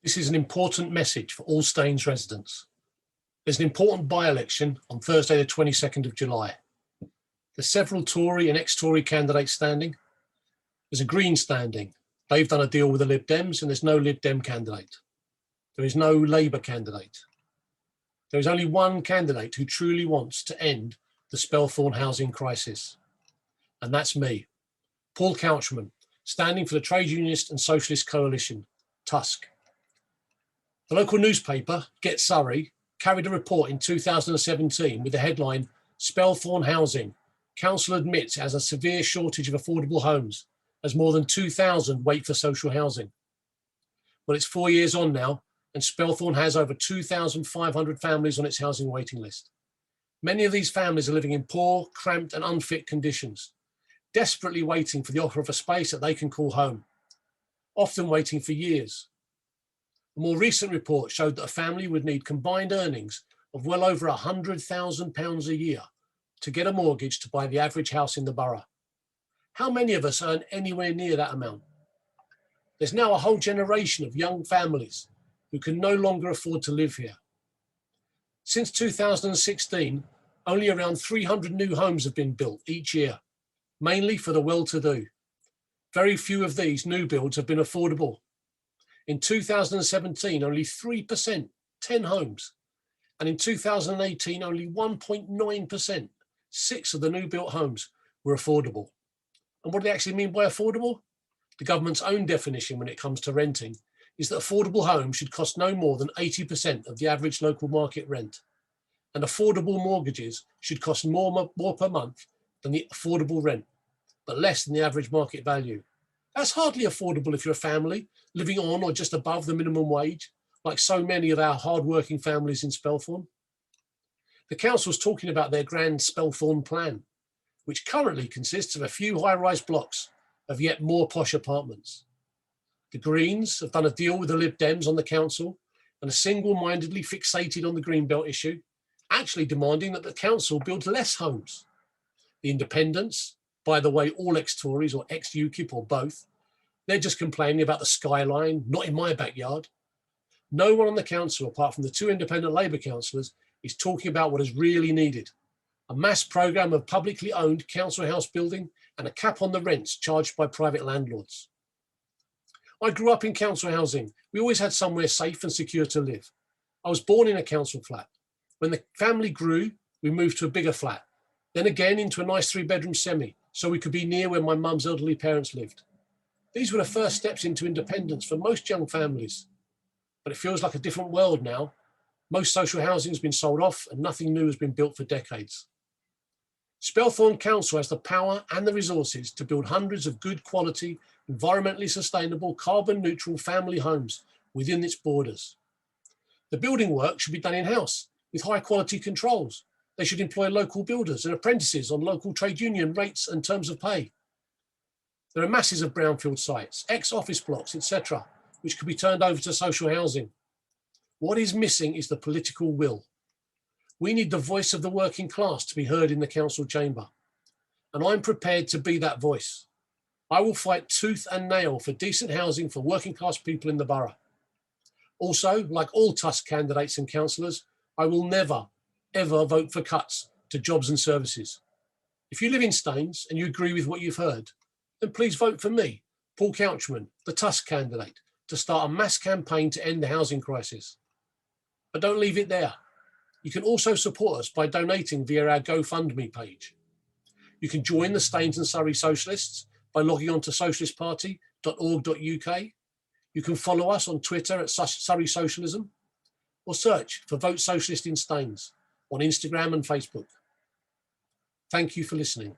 This is an important message for all Staines residents. There's an important by-election on Thursday, the 22nd of July. There's several Tory and ex-Tory candidates standing. There's a Green standing. They've done a deal with the Lib Dems and there's no Lib Dem candidate. There is no Labour candidate. There is only one candidate who truly wants to end the Spelthorne housing crisis. And that's me, Paul Couchman, standing for the Trade Unionist and Socialist Coalition, TUSC. The local newspaper, Get Surrey, carried a report in 2017 with the headline, Spelthorne Housing, Council admits it has a severe shortage of affordable homes as more than 2,000 wait for social housing. Well, it's 4 years on now and Spelthorne has over 2,500 families on its housing waiting list. Many of these families are living in poor, cramped and unfit conditions, desperately waiting for the offer of a space that they can call home, often waiting for years. A more recent report showed that a family would need combined earnings of well over £100,000 a year to get a mortgage to buy the average house in the borough. How many of us earn anywhere near that amount? There's now a whole generation of young families who can no longer afford to live here. Since 2016, only around 300 new homes have been built each year, mainly for the well-to-do. Very few of these new builds have been affordable. In 2017, only 3%, 10 homes. And in 2018, only 1.9%, 6 of the new built homes were affordable. And what do they actually mean by affordable? The government's own definition when it comes to renting is that affordable homes should cost no more than 80% of the average local market rent. And affordable mortgages should cost more per month than the affordable rent, but less than the average market value. That's hardly affordable if you're a family living on or just above the minimum wage, like so many of our hard-working families in Spelthorne. The council's talking about their grand Spelthorne plan, which currently consists of a few high-rise blocks of yet more posh apartments. The Greens have done a deal with the Lib Dems on the council and are single-mindedly fixated on the Greenbelt issue, actually demanding that the council build less homes. The Independents, by the way, all ex-Tories or ex-UKIP or both, they're just complaining about the skyline, not in my backyard. No one on the council, apart from the 2 independent Labour councillors, is talking about what is really needed. A mass programme of publicly owned council house building and a cap on the rents charged by private landlords. I grew up in council housing. We always had somewhere safe and secure to live. I was born in a council flat. When the family grew, we moved to a bigger flat, then again into a nice 3-bedroom semi, so we could be near where my mum's elderly parents lived. These were the first steps into independence for most young families. But it feels like a different world now. Most social housing has been sold off and nothing new has been built for decades. Spelthorne Council has the power and the resources to build hundreds of good quality, environmentally sustainable, carbon neutral family homes within its borders. The building work should be done in-house with high quality controls. They should employ local builders and apprentices on local trade union rates and terms of pay. There are masses of brownfield sites, ex-office blocks, etc., which could be turned over to social housing. What is missing is the political will. We need the voice of the working class to be heard in the council chamber. And I'm prepared to be that voice. I will fight tooth and nail for decent housing for working class people in the borough. Also, like all TUSC candidates and councillors, I will never, ever vote for cuts to jobs and services. If you live in Staines and you agree with what you've heard, then please vote for me, Paul Couchman, the TUSC candidate, to start a mass campaign to end the housing crisis. But don't leave it there. You can also support us by donating via our GoFundMe page. You can join the Staines and Surrey Socialists by logging on to socialistparty.org.uk. You can follow us on Twitter at Surrey Socialism, or search for Vote Socialist in Staines on Instagram and Facebook. Thank you for listening.